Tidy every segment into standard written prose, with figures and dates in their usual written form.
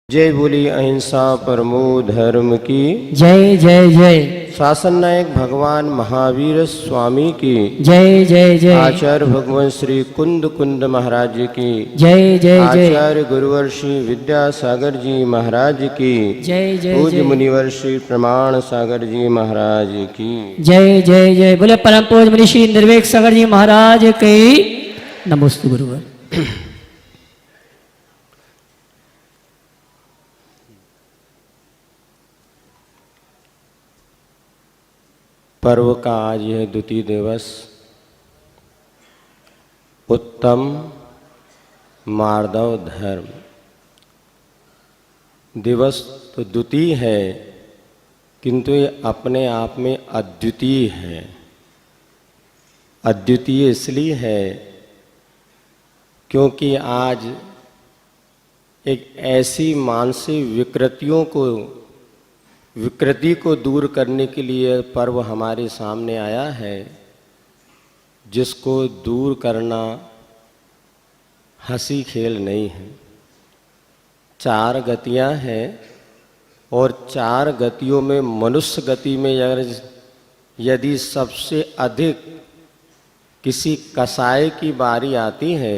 जय बोली अहिंसा परमो धर्म की जय जय जय। शासन नायक भगवान महावीर स्वामी की जय जय जय। आचार्य भगवान श्री कुंद कुंद महाराज की जय जय जय। आचार्य गुरुवर श्री विद्यासागर जी महाराज की जय जय पूज्य जय। मुनिवर श्री प्रमाण सागर जी महाराज की जय जय जय। बोले परम पूज्य मुनि श्री निर्वेक सागर जी महाराज की नमोस्तु गुरुवर। पर्व का आज यह द्वितीय दिवस उत्तम मार्दव धर्म दिवस तो द्वितीय है, किंतु ये अपने आप में अद्वितीय है। अद्वितीय इसलिए है क्योंकि आज एक ऐसी मानसिक विकृति को दूर करने के लिए पर्व हमारे सामने आया है, जिसको दूर करना हंसी खेल नहीं है। 4 गतियां हैं और 4 गतियों में मनुष्य गति में यदि सबसे अधिक किसी कसाय की बारी आती है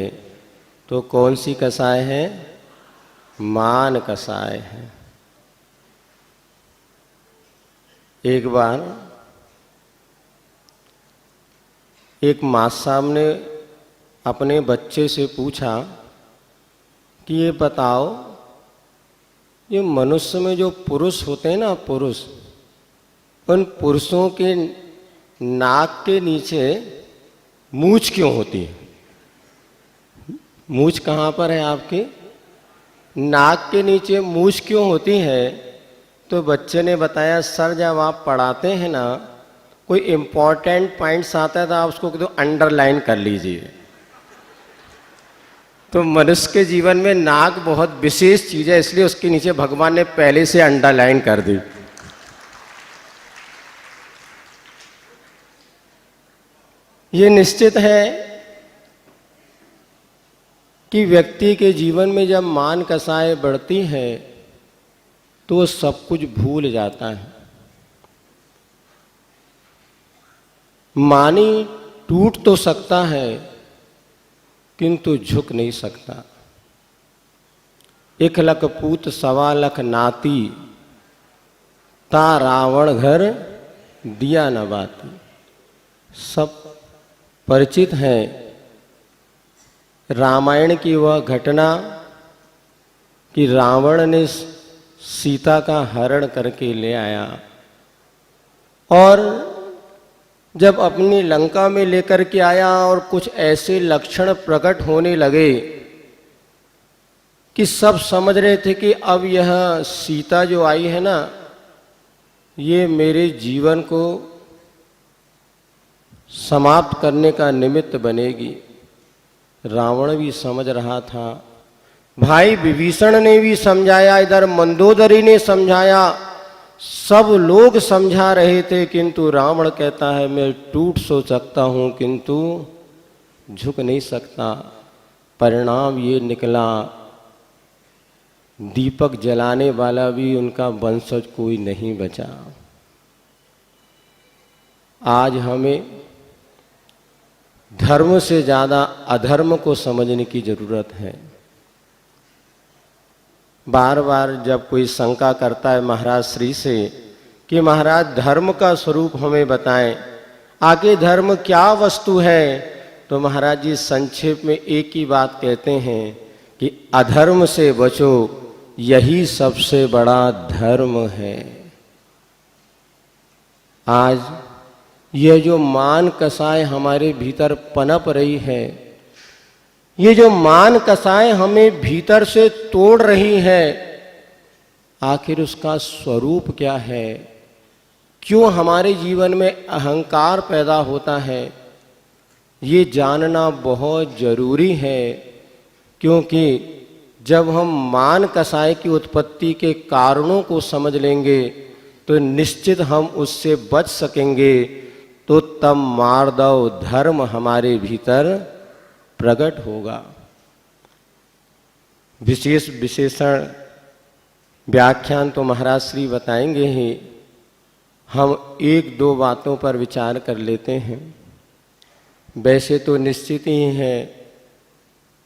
तो कौन सी कसाय है? मान कसाय है। एक बार एक माँ साहब ने अपने बच्चे से पूछा कि ये बताओ, ये मनुष्य में जो पुरुष होते हैं ना, पुरुष, उन पुरुषों के नाक के नीचे मूंछ क्यों होती है? मूंछ कहाँ पर है आपके? नाक के नीचे मूंछ क्यों होती है? तो बच्चे ने बताया, सर जब आप पढ़ाते हैं ना, कोई इम्पोर्टेंट पॉइंट्स आता है तो आप उसको अंडरलाइन कर लीजिए। तो मनुष्य के जीवन में नाक बहुत विशेष चीज़ है, इसलिए उसके नीचे भगवान ने पहले से अंडरलाइन कर दी। ये निश्चित है कि व्यक्ति के जीवन में जब मान कसाय बढ़ती है तो वो सब कुछ भूल जाता है। मानी टूट तो सकता है किंतु झुक नहीं सकता। 1 लख पूत 1.25 लाख नाती, ता रावण घर दिया न बाती। सब परिचित है रामायण की वह घटना कि रावण ने सीता का हरण करके ले आया और जब अपनी लंका में लेकर के आया और कुछ ऐसे लक्षण प्रकट होने लगे कि सब समझ रहे थे कि अब यह सीता जो आई है ना, ये मेरे जीवन को समाप्त करने का निमित्त बनेगी। रावण भी समझ रहा था, भाई विभीषण ने भी समझाया, इधर मंदोदरी ने समझाया, सब लोग समझा रहे थे, किंतु रावण कहता है मैं टूट सो सकता हूं किंतु झुक नहीं सकता। परिणाम ये निकला, दीपक जलाने वाला भी उनका वंशज कोई नहीं बचा। आज हमें धर्म से ज्यादा अधर्म को समझने की जरूरत है। बार बार जब कोई शंका करता है महाराज श्री से कि महाराज धर्म का स्वरूप हमें बताएं, आगे धर्म क्या वस्तु है, तो महाराज जी संक्षेप में एक ही बात कहते हैं कि अधर्म से बचो, यही सबसे बड़ा धर्म है। आज यह जो मान कसाय हमारे भीतर पनप रही है, ये जो मान कसाय हमें भीतर से तोड़ रही है, आखिर उसका स्वरूप क्या है? क्यों हमारे जीवन में अहंकार पैदा होता है? ये जानना बहुत जरूरी है, क्योंकि जब हम मान कसाय की उत्पत्ति के कारणों को समझ लेंगे तो निश्चित हम उससे बच सकेंगे। तो तब मार्दव धर्म हमारे भीतर प्रकट होगा। विशेष विशेषण व्याख्यान तो महाराज श्री बताएंगे ही, हम एक दो बातों पर विचार कर लेते हैं। वैसे तो निश्चित ही है,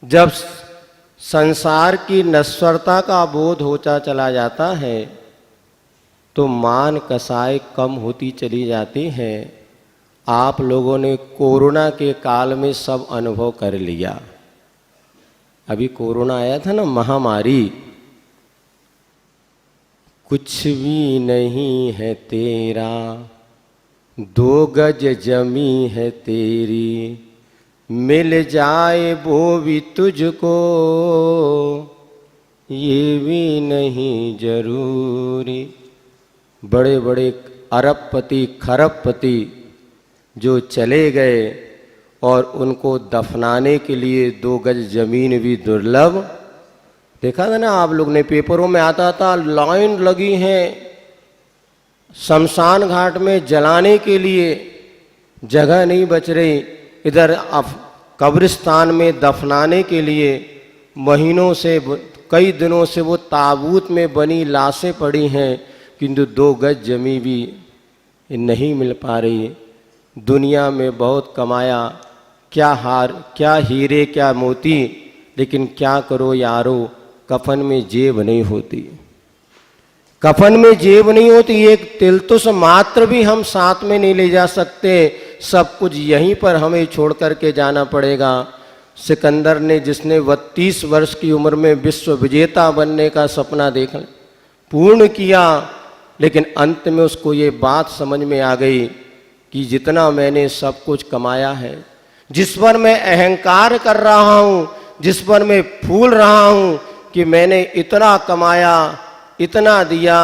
जब संसार की नश्वरता का बोध होता चला जाता है तो मान कसाय कम होती चली जाती है। आप लोगों ने कोरोना के काल में सब अनुभव कर लिया। अभी कोरोना आया था ना, महामारी। कुछ भी नहीं है तेरा, 2 गज जमी है तेरी, मिल जाए वो भी तुझको, ये भी नहीं जरूरी। बड़े बड़े अरबपति खरबपति जो चले गए और उनको दफनाने के लिए 2 गज जमीन भी दुर्लभ। देखा था ना आप लोग ने, पेपरों में आता था, लाइन लगी है शमशान घाट में जलाने के लिए, जगह नहीं बच रही। इधर अब कब्रिस्तान में दफनाने के लिए महीनों से, कई दिनों से वो ताबूत में बनी लाशें पड़ी हैं, किंतु 2 गज जमी भी नहीं मिल पा रही। दुनिया में बहुत कमाया, क्या हीरे क्या मोती, लेकिन क्या करो यारो, कफन में जेब नहीं होती। कफन में जेब नहीं होती, एक तिलतुस मात्र भी हम साथ में नहीं ले जा सकते। सब कुछ यहीं पर हमें छोड़ करके जाना पड़ेगा। सिकंदर ने, जिसने 32 वर्ष की उम्र में विश्व विजेता बनने का सपना देखा, पूर्ण किया, लेकिन अंत में उसको ये बात समझ में आ गई कि जितना मैंने सब कुछ कमाया है, जिस पर मैं अहंकार कर रहा हूँ, जिस पर मैं फूल रहा हूँ कि मैंने इतना कमाया, इतना दिया,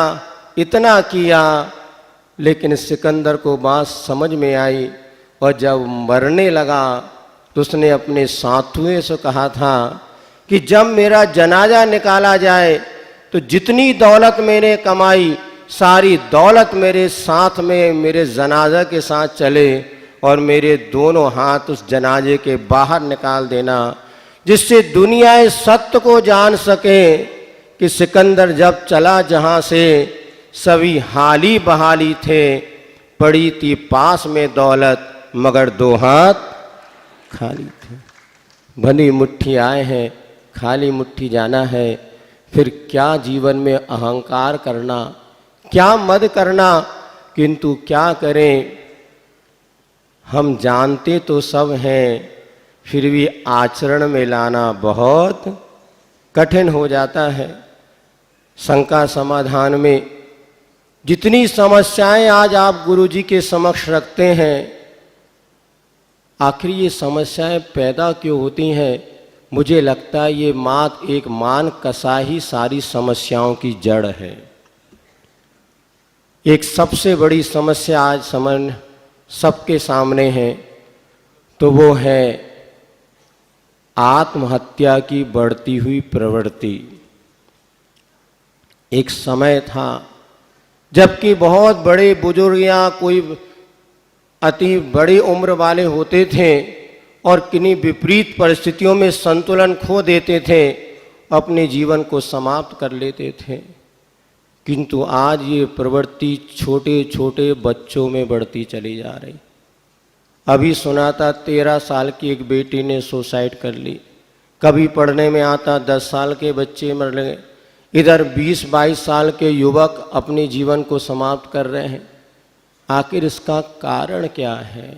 इतना किया, लेकिन सिकंदर को बात समझ में आई और जब मरने लगा तो उसने अपने साथुए से कहा था कि जब मेरा जनाजा निकाला जाए तो जितनी दौलत मैंने कमाई, सारी दौलत मेरे साथ में मेरे जनाजा के साथ चले और मेरे दोनों हाथ उस जनाजे के बाहर निकाल देना, जिससे दुनिया इस सत्य को जान सके कि सिकंदर जब चला जहाँ से सभी हाली बहाली थे, पड़ी थी पास में दौलत मगर 2 हाथ खाली थे। भली मुट्ठी आए हैं, खाली मुट्ठी जाना है। फिर क्या जीवन में अहंकार करना, क्या मद करना, किंतु क्या करें। हम जानते तो सब हैं, फिर भी आचरण में लाना बहुत कठिन हो जाता है। शंका समाधान में जितनी समस्याएं आज आप गुरुजी के समक्ष रखते हैं, आखिर ये समस्याएं पैदा क्यों होती हैं? मुझे लगता है ये एक मान कसा ही सारी समस्याओं की जड़ है। एक सबसे बड़ी समस्या आज सबके सामने है, तो वो है आत्महत्या की बढ़ती हुई प्रवृत्ति। एक समय था जबकि बहुत बड़े बुजुर्ग या कोई अति बड़ी उम्र वाले होते थे और किन्हीं विपरीत परिस्थितियों में संतुलन खो देते थे, अपने जीवन को समाप्त कर लेते थे। किंतु आज ये प्रवृत्ति छोटे छोटे बच्चों में बढ़ती चली जा रही। अभी सुना था 13 साल की एक बेटी ने सुसाइड कर ली, कभी पढ़ने में आता 10 साल के बच्चे मर गए, इधर 20-22 साल के युवक अपने जीवन को समाप्त कर रहे हैं। आखिर इसका कारण क्या है?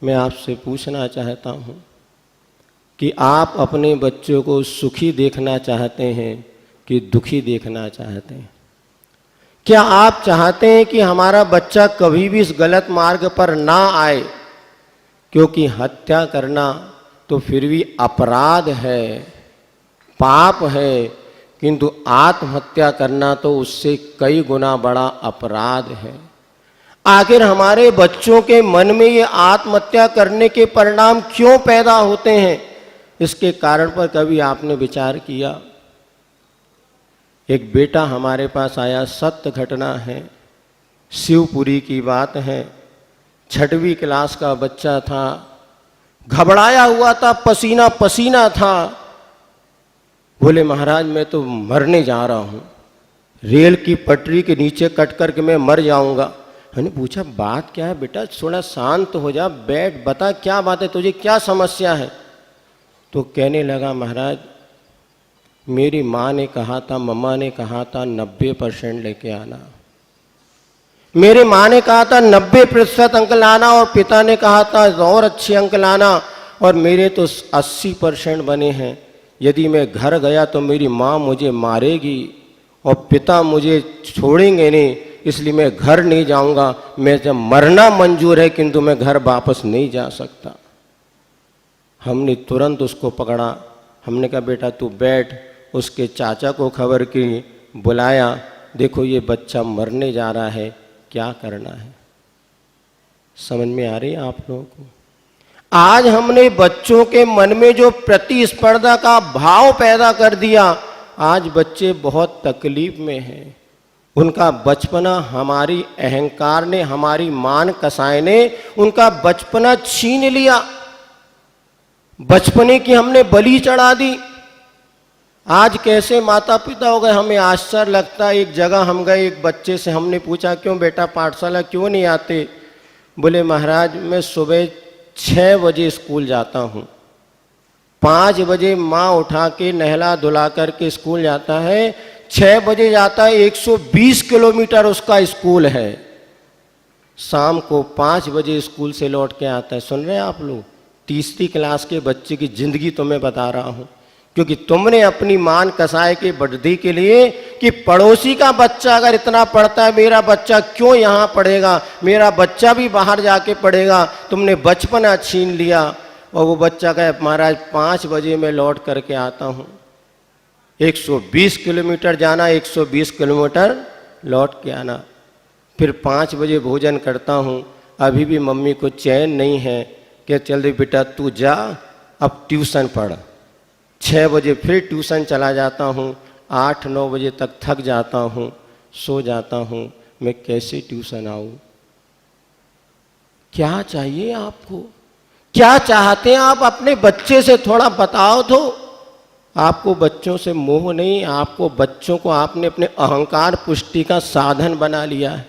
मैं आपसे पूछना चाहता हूँ कि आप अपने बच्चों को सुखी देखना चाहते हैं कि दुखी देखना चाहते हैं? क्या आप चाहते हैं कि हमारा बच्चा कभी भी इस गलत मार्ग पर ना आए? क्योंकि हत्या करना तो फिर भी अपराध है, पाप है, किंतु आत्महत्या करना तो उससे कई गुना बड़ा अपराध है। आखिर हमारे बच्चों के मन में ये आत्महत्या करने के परिणाम क्यों पैदा होते हैं? इसके कारण पर कभी आपने विचार किया? एक बेटा हमारे पास आया, सत्य घटना है, शिवपुरी की बात है। 6वीं क्लास का बच्चा था, घबराया हुआ था, पसीना पसीना था। बोले महाराज मैं तो मरने जा रहा हूँ, रेल की पटरी के नीचे कट कर के मैं मर जाऊंगा। मैंने पूछा बात क्या है बेटा, थोड़ा शांत हो जा, बैठ, बता क्या बात है, तुझे क्या समस्या है। तो कहने लगा महाराज मेरी माँ ने कहा था, मम्मा ने कहा था 90% लेके आना। मेरी माँ ने कहा था 90% अंक लाना और पिता ने कहा था और अच्छे अंक लाना, और मेरे तो 80% बने हैं। यदि मैं घर गया तो मेरी माँ मुझे मारेगी और पिता मुझे छोड़ेंगे नहीं, इसलिए मैं घर नहीं जाऊंगा। मैं जब मरना मंजूर है किंतु मैं घर वापस नहीं जा सकता। हमने तुरंत उसको पकड़ा, हमने कहा बेटा तू बैठ। उसके चाचा को खबर की, बुलाया, देखो ये बच्चा मरने जा रहा है, क्या करना है। समझ में आ रही है आप लोगों को? आज हमने बच्चों के मन में जो प्रतिस्पर्धा का भाव पैदा कर दिया, आज बच्चे बहुत तकलीफ में हैं। उनका बचपना हमारी अहंकार ने, हमारी मान कसाई ने उनका बचपना छीन लिया। बचपने की हमने बलि चढ़ा दी। आज कैसे माता पिता हो गए, हमें आश्चर्य लगता है। एक जगह हम गए, एक बच्चे से हमने पूछा क्यों बेटा पाठशाला क्यों नहीं आते। बोले महाराज मैं सुबह 6 बजे स्कूल जाता हूँ, 5 बजे माँ उठा के नहला धुला करके स्कूल जाता है, 6 बजे जाता है, 120 किलोमीटर उसका स्कूल है, शाम को 5 बजे स्कूल से लौट के आता है। सुन रहे हैं आप लोग? तीसरी क्लास के बच्चे की जिंदगी तो मैं बता रहा हूँ, क्योंकि तुमने अपनी मान कसाए की बढ़ती के लिए कि पड़ोसी का बच्चा अगर इतना पढ़ता है, मेरा बच्चा क्यों यहाँ पढ़ेगा, मेरा बच्चा भी बाहर जाके पढ़ेगा, तुमने बचपना छीन लिया। और वो बच्चा कहे महाराज 5 बजे मैं लौट करके आता हूँ, 120 किलोमीटर जाना, 120 किलोमीटर लौट के आना, फिर 5 बजे भोजन करता हूँ, अभी भी मम्मी को चैन नहीं है कि चल दे बेटा तू जा अब ट्यूशन पढ़। 6 बजे फिर ट्यूशन चला जाता हूँ, 8-9 बजे तक थक जाता हूँ, सो जाता हूँ, मैं कैसे ट्यूशन आऊँ। क्या चाहिए आपको, क्या चाहते हैं आप अपने बच्चे से थोड़ा बताओ तो। आपको बच्चों से मोह नहीं, आपको बच्चों को आपने अपने अहंकार पुष्टि का साधन बना लिया है।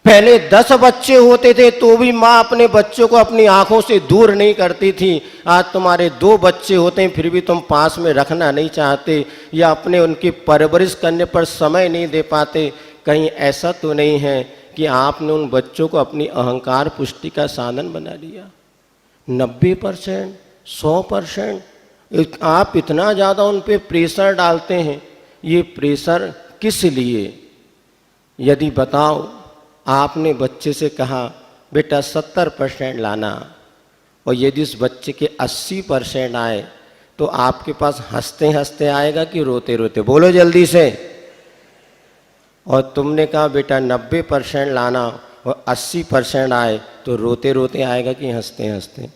पहले 10 बच्चे होते थे तो भी माँ अपने बच्चों को अपनी आंखों से दूर नहीं करती थी। आज तुम्हारे 2 बच्चे होते हैं फिर भी तुम पास में रखना नहीं चाहते, या अपने उनकी परवरिश करने पर समय नहीं दे पाते। कहीं ऐसा तो नहीं है कि आपने उन बच्चों को अपनी अहंकार पुष्टि का साधन बना लिया। 90%, 100% आप इतना ज़्यादा उन पर प्रेशर डालते हैं। ये प्रेशर किस लिए? यदि बताओ, आपने बच्चे से कहा बेटा 70% लाना, और यदि उस बच्चे के 80% आए तो आपके पास हंसते हंसते आएगा कि रोते रोते? बोलो जल्दी से। और तुमने कहा बेटा 90% लाना और 80% आए तो रोते रोते आएगा कि हंसते हंसते?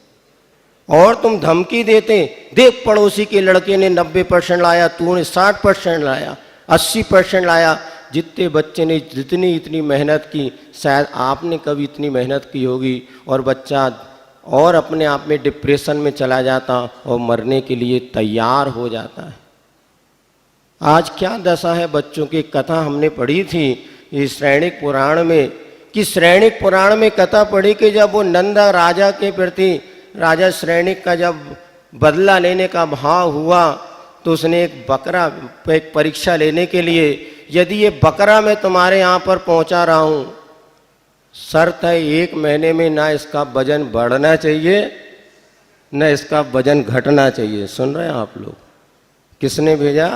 और तुम धमकी देते, देख पड़ोसी के लड़के ने 90% लाया, तूने 60% लाया, 80% लाया। जितने बच्चे ने जितनी इतनी मेहनत की, शायद आपने कभी इतनी मेहनत की होगी, और बच्चा और अपने आप में डिप्रेशन में चला जाता और मरने के लिए तैयार हो जाता है। आज क्या दशा है बच्चों की। कथा हमने पढ़ी थी इस श्रैणिक पुराण में, कि श्रैणिक पुराण में कथा पढ़ी कि जब वो नंदा राजा के प्रति, राजा श्रैणिक का जब बदला लेने का भाव हुआ तो उसने एक बकरा, एक परीक्षा लेने के लिए, यदि ये बकरा मैं तुम्हारे यहाँ पर पहुँचा रहा हूँ, शर्त है 1 महीने में ना इसका वजन बढ़ना चाहिए न इसका वजन घटना चाहिए। सुन रहे हैं आप लोग? किसने भेजा?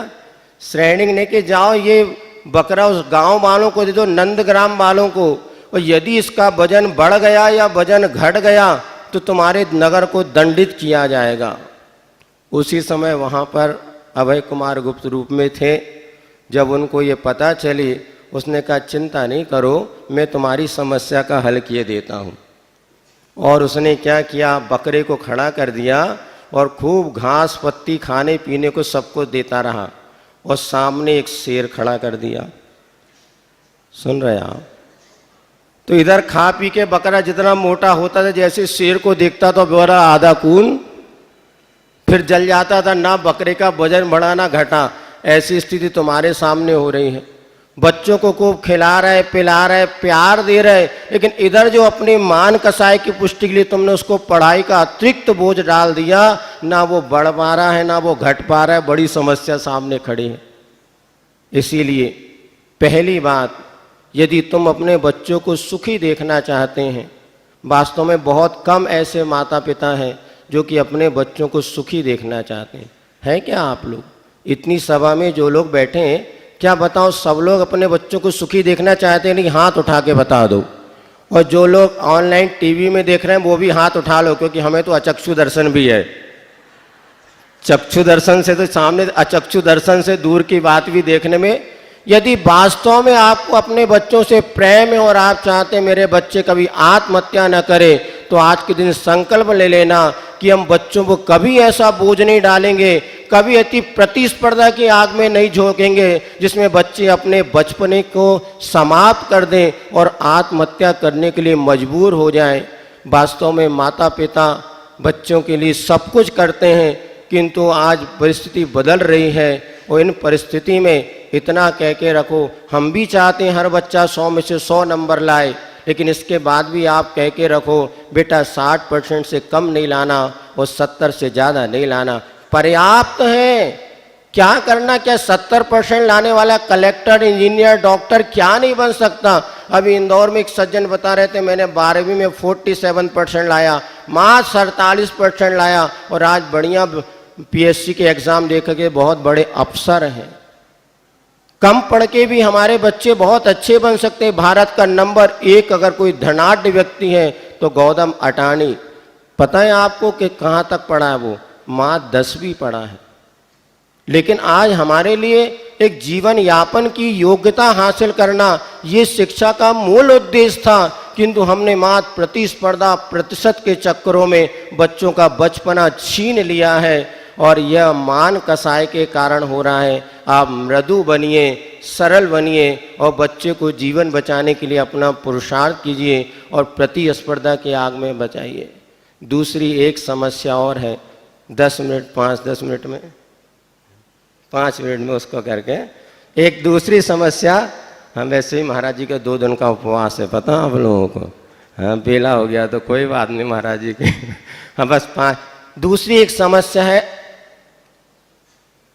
श्रैणिक ने, कि जाओ ये बकरा उस गांव वालों को दे दो, नंदग्राम वालों को, और यदि इसका वजन बढ़ गया या वजन घट गया तो तुम्हारे नगर को दंडित किया जाएगा। उसी समय वहाँ पर अभय कुमार गुप्त रूप में थे। जब उनको ये पता चली, उसने कहा चिंता नहीं करो, मैं तुम्हारी समस्या का हल किए देता हूँ। और उसने क्या किया, बकरे को खड़ा कर दिया और खूब घास पत्ती खाने पीने को सबको देता रहा, और सामने एक शेर खड़ा कर दिया। सुन रहे आप? तो इधर खा पी के बकरा जितना मोटा होता था, जैसे शेर को देखता तो बोला आधा खून, फिर जल जाता था, ना बकरे का वजन बढ़ा ना घटा। ऐसी स्थिति तुम्हारे सामने हो रही है। बच्चों को खूब खिला रहे, पिला रहे, प्यार दे रहे, लेकिन इधर जो अपनी मान कसाय की पुष्टि के लिए तुमने उसको पढ़ाई का अतिरिक्त बोझ डाल दिया, ना वो बढ़ पा रहा है ना वो घट पा रहा है। बड़ी समस्या सामने खड़ी है। इसीलिए पहली बात, यदि तुम अपने बच्चों को सुखी देखना चाहते हैं, वास्तव में बहुत कम ऐसे माता पिता हैं जो कि अपने बच्चों को सुखी देखना चाहते हैं। है क्या आप लोग? इतनी सभा में जो लोग बैठे हैं, क्या बताओ सब लोग अपने बच्चों को सुखी देखना चाहते हैं? नहीं, हाथ उठा के बता दो। और जो लोग ऑनलाइन टीवी में देख रहे हैं वो भी हाथ उठा लो, क्योंकि हमें तो अचक्षु दर्शन भी है। चक्षु दर्शन से तो सामने, अचक्षु दर्शन से दूर की बात भी देखने में। यदि वास्तव में आपको अपने बच्चों से प्रेम है और आप चाहते हैं मेरे बच्चे कभी आत्महत्या न करें, तो आज के दिन संकल्प ले लेना कि हम बच्चों को कभी ऐसा बोझ नहीं डालेंगे, कभी अति प्रतिस्पर्धा की आग में नहीं झोंकेंगे जिसमें बच्चे अपने बचपने को समाप्त कर दें और आत्महत्या करने के लिए मजबूर हो जाएं। वास्तव में माता पिता बच्चों के लिए सब कुछ करते हैं, किंतु आज परिस्थिति बदल रही है और इन परिस्थिति में इतना कह के रखो, हम भी चाहते हैं हर बच्चा 100 में से 100 नंबर लाए, लेकिन इसके बाद भी आप कह के रखो बेटा 60% से कम नहीं लाना और 70 से ज़्यादा नहीं लाना। पर्याप्त है। क्या करना, क्या 70% लाने वाला कलेक्टर, इंजीनियर, डॉक्टर क्या नहीं बन सकता? अभी इंदौर में एक सज्जन बता रहे थे, मैंने 12वीं में 47% लाया, मात्र 47% लाया और आज बढ़िया पीएससी के एग्ज़ाम दे करके बहुत बड़े अफसर हैं। कम पढ़ के भी हमारे बच्चे बहुत अच्छे बन सकते हैं। भारत का नंबर 1 अगर कोई धनाढ्य व्यक्ति है तो गौतम अडानी। पता है आपको कि कहाँ तक पढ़ा है वो? मात्र 10वीं पढ़ा है। लेकिन आज हमारे लिए एक जीवन यापन की योग्यता हासिल करना ये शिक्षा का मूल उद्देश्य था, किंतु हमने मात्र प्रतिस्पर्धा, प्रतिशत के चक्करों में बच्चों का बचपना छीन लिया है और यह मान कसाय के कारण हो रहा है। आप मृदु बनिए, सरल बनिए और बच्चे को जीवन बचाने के लिए अपना पुरुषार्थ कीजिए और प्रतिस्पर्धा की आग में बचाइए। दूसरी एक समस्या और है, 10 मिनट 5-10 मिनट में 5 मिनट में उसको करके एक दूसरी समस्या। हम वैसे ही महाराज जी का 2 दिन का उपवास है, पता आप लोगों को। हाँ, बेला हो गया तो कोई बात नहीं महाराज जी के। हाँ, बस 5। दूसरी एक समस्या है।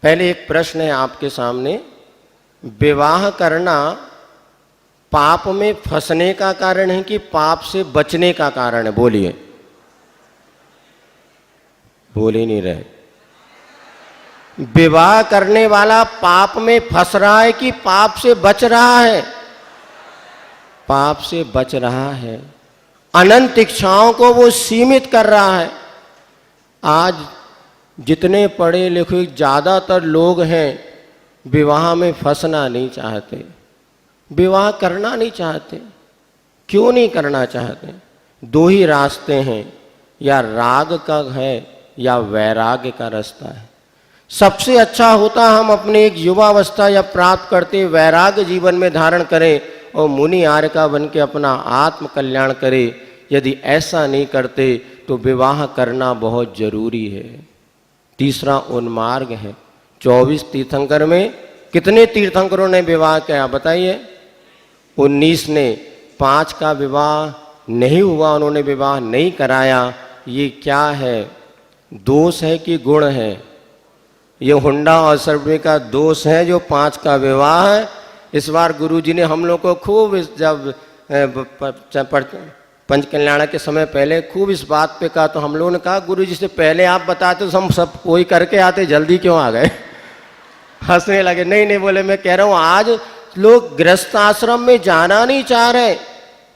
पहले एक प्रश्न है आपके सामने, विवाह करना पाप में फंसने का कारण है कि पाप से बचने का कारण है? बोलिए। बोल ही नहीं रहे। विवाह करने वाला पाप में फंस रहा है कि पाप से बच रहा है? पाप से बच रहा है। अनंत इच्छाओं को वो सीमित कर रहा है। आज जितने पढ़े लिखे ज़्यादातर लोग हैं विवाह में फंसना नहीं चाहते, विवाह करना नहीं चाहते। क्यों नहीं करना चाहते? 2 ही रास्ते हैं, या राग का है या वैराग्य का रास्ता है। सबसे अच्छा होता हम अपने एक युवावस्था या प्राप्त करते वैराग्य जीवन में धारण करें और मुनि आर्य का बन के अपना आत्म कल्याण करें। यदि ऐसा नहीं करते तो विवाह करना बहुत जरूरी है। तीसरा उन्मार्ग है। 24 तीर्थंकर में कितने तीर्थंकरों ने विवाह किया बताइए? 19 ने। 5 का विवाह नहीं हुआ, उन्होंने विवाह नहीं कराया। ये क्या है? दोष है कि गुण है? ये हुंडा और सर्वे का दोष है जो 5 का विवाह है। इस बार गुरुजी ने हम लोग को खूब जब पंच कल्याण के समय पहले खूब इस बात पे कहा, तो हम लोगों ने कहा गुरुजी से पहले आप बताते तो हम सब कोई करके आते, जल्दी क्यों आ गए? हंसने लगे। नहीं नहीं बोले, मैं कह रहा हूँ आज लोग गृहस्थ आश्रम में जाना नहीं चाह रहे।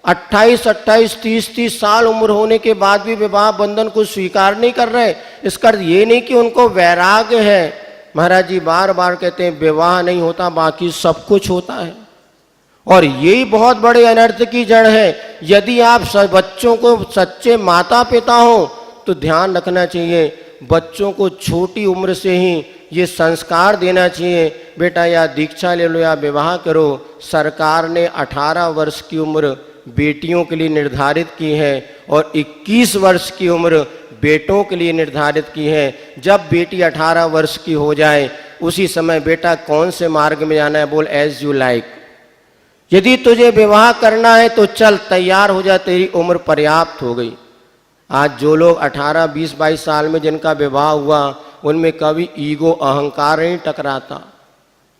28-28, 30-30 साल उम्र होने के बाद भी विवाह बंधन को स्वीकार नहीं कर रहे। इसका अर्थ ये नहीं कि उनको वैराग्य है। महाराज जी बार बार कहते हैं विवाह नहीं होता, बाकी सब कुछ होता है। और यही बहुत बड़े अनर्थ की जड़ है। यदि आप बच्चों को सच्चे माता पिता हो तो ध्यान रखना चाहिए, बच्चों को छोटी उम्र से ही ये संस्कार देना चाहिए, बेटा या दीक्षा ले लो या विवाह करो। सरकार ने 18 वर्ष की उम्र बेटियों के लिए निर्धारित की है और 21 वर्ष की उम्र बेटों के लिए निर्धारित की है। जब बेटी 18 वर्ष की हो जाए उसी समय बेटा कौन से मार्ग में जाना है बोल एज यू लाइक। यदि तुझे विवाह करना है तो चल तैयार हो जा, तेरी उम्र पर्याप्त हो गई। आज जो लोग 18, 20, 22 साल में जिनका विवाह हुआ उनमें कभी ईगो अहंकार नहीं टकराता,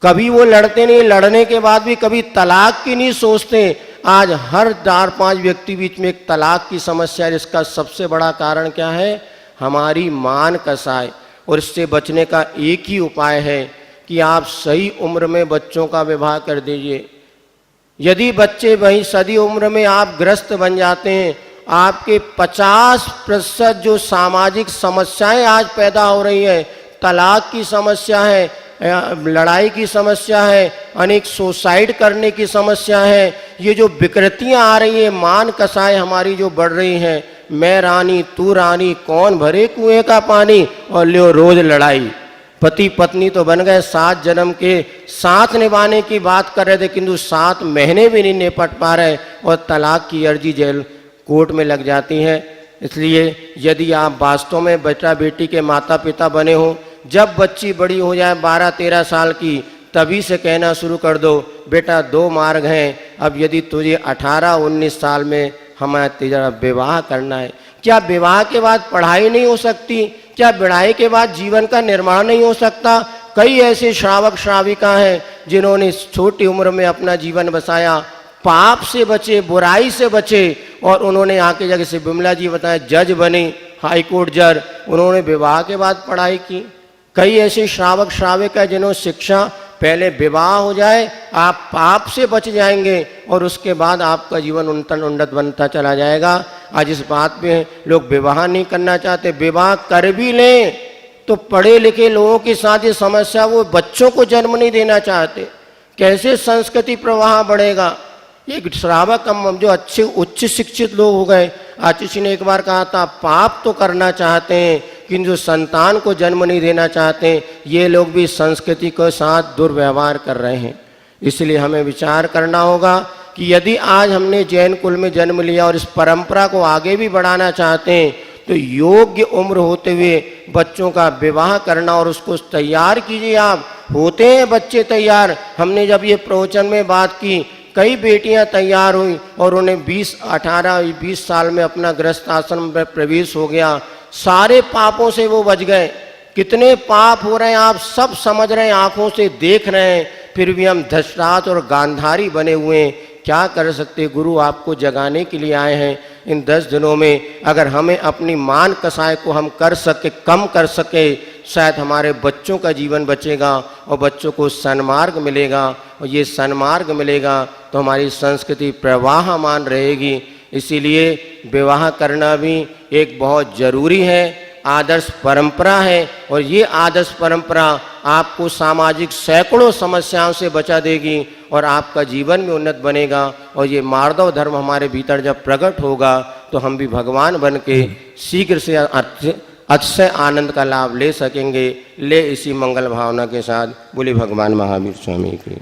कभी वो लड़ते नहीं, लड़ने के बाद भी कभी तलाक की नहीं सोचते। आज हर 4-5 व्यक्ति बीच में एक तलाक की समस्या है, जिसका सबसे बड़ा कारण क्या है? हमारी मान कसाई। और इससे बचने का एक ही उपाय है कि आप सही उम्र में बच्चों का विवाह कर दीजिए। यदि बच्चे वही सदी उम्र में आप ग्रस्त बन जाते हैं, आपके 50% जो सामाजिक समस्याएं आज पैदा हो रही है, तलाक की समस्या है, लड़ाई की समस्या है, अनेक सुसाइड करने की समस्या है, ये जो विकृतियां आ रही हैं, मान कसाएं हमारी जो बढ़ रही हैं, मैं रानी तू रानी कौन भरे कुएं का पानी, और लियो रोज लड़ाई। पति पत्नी तो बन गए, 7 जन्म के साथ निभाने की बात कर रहे थे, किंतु 7 महीने भी नहीं निपट पा रहे और तलाक की अर्जी जेल कोर्ट में लग जाती है। इसलिए यदि आप वास्तव में बेटा बेटी के माता पिता बने हो, जब बच्ची बड़ी हो जाए 12-13 साल की, तभी से कहना शुरू कर दो बेटा 2 मार्ग हैं। अब यदि तुझे 18-19 साल में हमें तेरा विवाह करना है, क्या विवाह के बाद पढ़ाई नहीं हो सकती? क्या विवाह के बाद जीवन का निर्माण नहीं हो सकता? कई ऐसे श्रावक श्राविका हैं जिन्होंने छोटी उम्र में अपना जीवन बसाया, पाप से बचे, बुराई से बचे, और उन्होंने आके जगह से बिमला जी बताया जज बने, हाई कोर्ट जज, उन्होंने विवाह के बाद पढ़ाई की। कई ऐसे श्रावक श्राविका जिन्होंने शिक्षा, पहले विवाह हो जाए, आप पाप से बच जाएंगे और उसके बाद आपका जीवन उन्नत बनता चला जाएगा। आज इस बात में लोग विवाह नहीं करना चाहते, विवाह कर भी लें तो पढ़े लिखे लोगों के साथ ये समस्या, वो बच्चों को जन्म नहीं देना चाहते। कैसे संस्कृति प्रवाह बढ़ेगा? एक श्रावक हम जो अच्छे उच्च शिक्षित लोग हो गए, आशीष ने एक बार कहा था पाप तो करना चाहते हैं किंतु जो संतान को जन्म नहीं देना चाहते, ये लोग भी संस्कृति के साथ दुर्व्यवहार कर रहे हैं। इसलिए हमें विचार करना होगा कि यदि आज हमने जैन कुल में जन्म लिया और इस परंपरा को आगे भी बढ़ाना चाहते हैं तो योग्य उम्र होते हुए बच्चों का विवाह करना और उसको तैयार कीजिए। आप होते हैं बच्चे तैयार। हमने जब ये प्रवचन में बात की, कई बेटियां तैयार हुई और उन्हें 18-20 साल में अपना गृहस्थ आश्रम में प्रवेश हो गया, सारे पापों से वो बच गए। कितने पाप हो रहे हैं आप सब समझ रहे हैं, आंखों से देख रहे हैं, फिर भी हम धृतराष्ट्र और गांधारी बने हुए हैं। क्या कर सकते? गुरु आपको जगाने के लिए आए हैं। इन 10 दिनों में अगर हमें अपनी मान कसाय को हम कर सके, कम कर सके, शायद हमारे बच्चों का जीवन बचेगा और बच्चों को सन्मार्ग मिलेगा, और ये सन्मार्ग मिलेगा तो हमारी संस्कृति प्रवाहमान रहेगी। इसीलिए विवाह करना भी एक बहुत ज़रूरी है, आदर्श परंपरा है, और ये आदर्श परंपरा आपको सामाजिक सैकड़ों समस्याओं से बचा देगी और आपका जीवन में उन्नत बनेगा। और ये मार्दव धर्म हमारे भीतर जब प्रकट होगा तो हम भी भगवान बन के शीघ्र से अतिशय आनंद का लाभ ले सकेंगे। ले इसी मंगल भावना के साथ बोले भगवान महावीर स्वामी की।